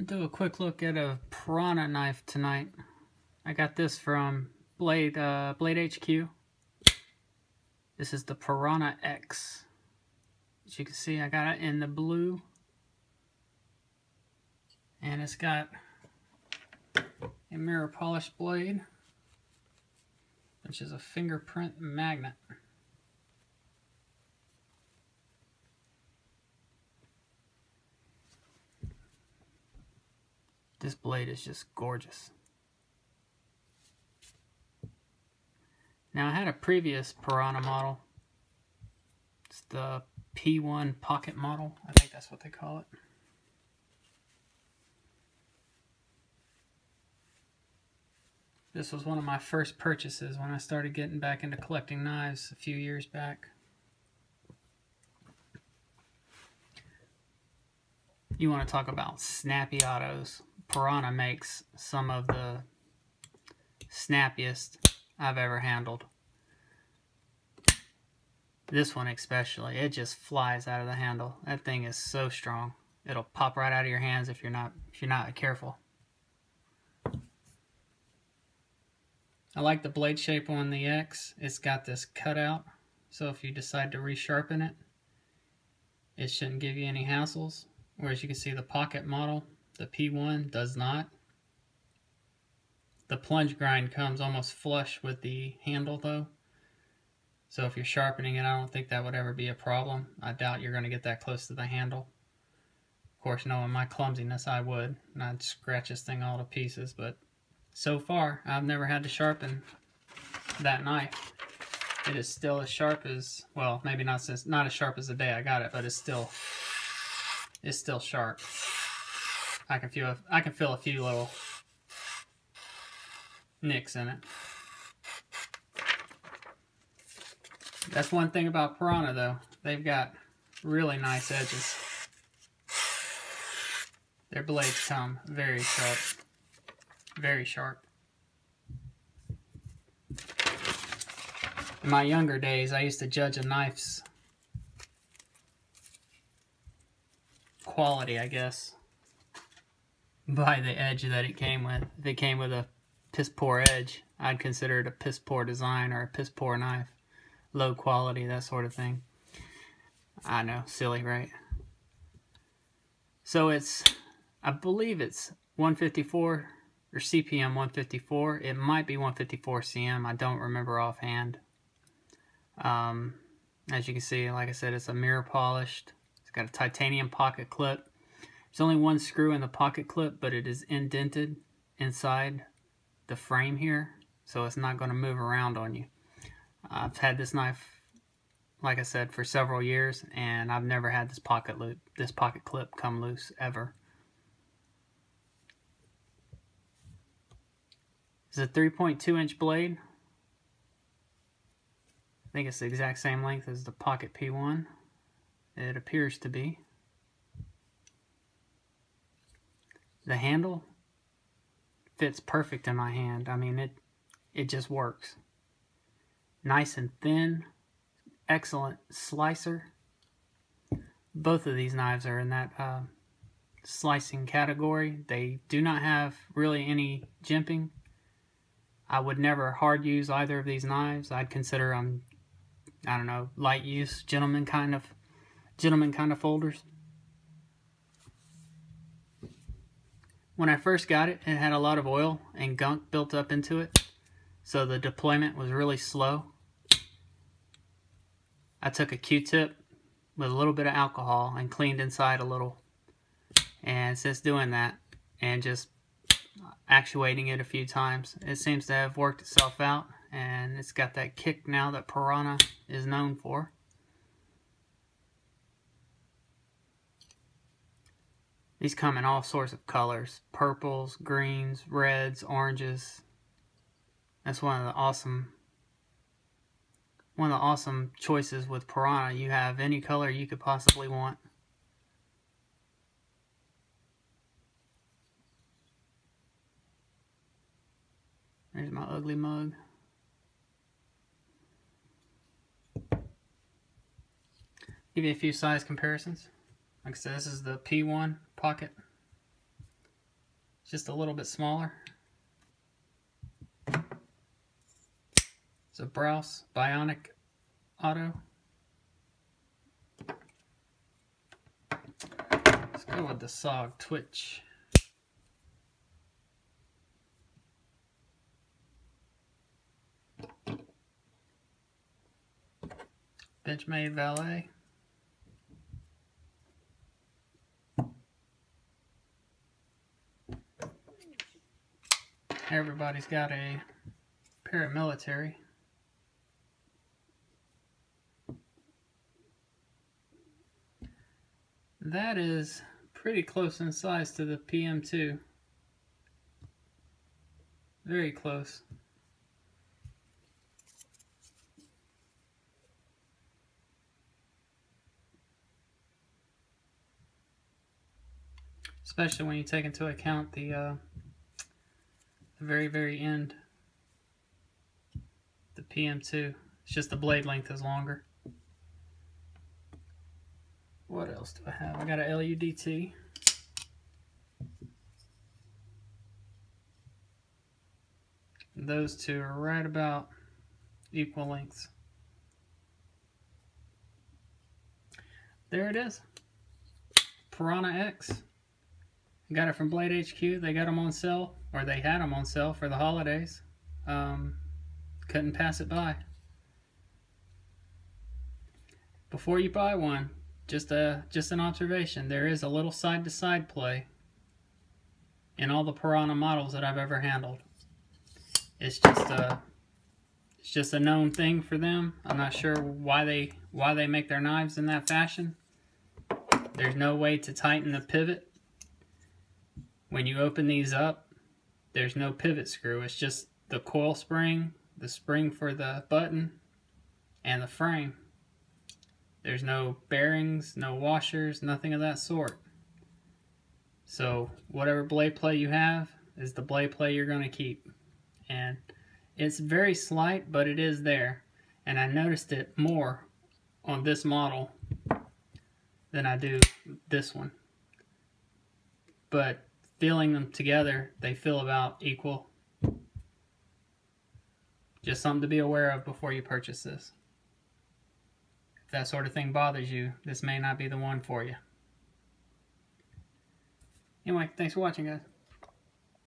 I'll do a quick look at a piranha knife tonight. I got this from Bladehq. This is the Piranha X. As you can see, I got it in the blue. And it's got a mirror polished blade, which is a fingerprint magnet. This blade is just gorgeous. Now, I had a previous Piranha model. It's the P1 pocket model. I think that's what they call it. This was one of my first purchases when I started getting back into collecting knives a few years back. You want to talk about snappy autos. Piranha makes some of the snappiest I've ever handled. This one especially, it just flies out of the handle. That thing is so strong. It'll pop right out of your hands if you're not careful. I like the blade shape on the X. It's got this cutout, so if you decide to resharpen it, it shouldn't give you any hassles. Whereas you can see the pocket model, the P1, does not. The plunge grind comes almost flush with the handle though. So if you're sharpening it, I don't think that would ever be a problem. I doubt you're going to get that close to the handle. Of course, knowing my clumsiness, I would. And I'd scratch this thing all to pieces. But so far, I've never had to sharpen that knife. It is still as sharp as, well, maybe not as sharp as the day I got it, but it's still sharp. I can feel a few little nicks in it. That's one thing about Piranha though. They've got really nice edges. Their blades come very sharp. Very sharp. In my younger days, I used to judge a knife's quality, I guess, by the edge that it came with. If it came with a piss poor edge, I'd consider it a piss poor design or a piss poor knife. Low quality, that sort of thing. I know, silly, right? So it's, I believe it's 154 or CPM 154. It might be 154 CM. I don't remember offhand. As you can see, like I said, it's a mirror polished. It's got a titanium pocket clip. There's only one screw in the pocket clip, but it is indented inside the frame here, so it's not going to move around on you. I've had this knife, like I said, for several years, and I've never had this pocket clip come loose ever. It's a 3.2 inch blade. I think it's the exact same length as the Pocket P1. It appears to be. The handle fits perfect in my hand. I mean, it just works. Nice and thin, excellent slicer. Both of these knives are in that slicing category. They do not have really any jimping. I would never hard use either of these knives. I'd consider them, I don't know, light use, gentleman kind of folders. When I first got it, it had a lot of oil and gunk built up into it, so the deployment was really slow. I took a Q-tip with a little bit of alcohol and cleaned inside a little. And since doing that and just actuating it a few times, it seems to have worked itself out, and it's got that kick now that Piranha is known for. These come in all sorts of colors: purples, greens, reds, oranges. That's one of the awesome choices with Piranha. You have any color you could possibly want. There's my ugly mug. Give you a few size comparisons. Like I said, this is the P1 pocket. just a little bit smaller. It's a Browse Bionic Auto. Let's go with the SOG Twitch. Benchmade Valet. Everybody's got a paramilitary. That is pretty close in size to the PM2. Very close. Especially when you take into account the very end. The PM2. It's just the blade length is longer. What else do I have? I got a LUDT. Those two are right about equal lengths. There it is. Piranha X. I got it from Bladehq. They got them on sale, or they had them on sale for the holidays. Couldn't pass it by. Before you buy one, just an observation. There is a little side-to-side play in all the Piranha models that I've ever handled. It's just a known thing for them. I'm not sure why they make their knives in that fashion. There's no way to tighten the pivot. When you open these up, there's no pivot screw. It's just the coil spring, the spring for the button, and the frame. There's no bearings, no washers, nothing of that sort. So whatever blade play you have is the blade play you're going to keep. And it's very slight, but it is there. And I noticed it more on this model than I do this one. But feeling them together, they feel about equal. Just something to be aware of before you purchase this. If that sort of thing bothers you, this may not be the one for you. Anyway, thanks for watching, guys.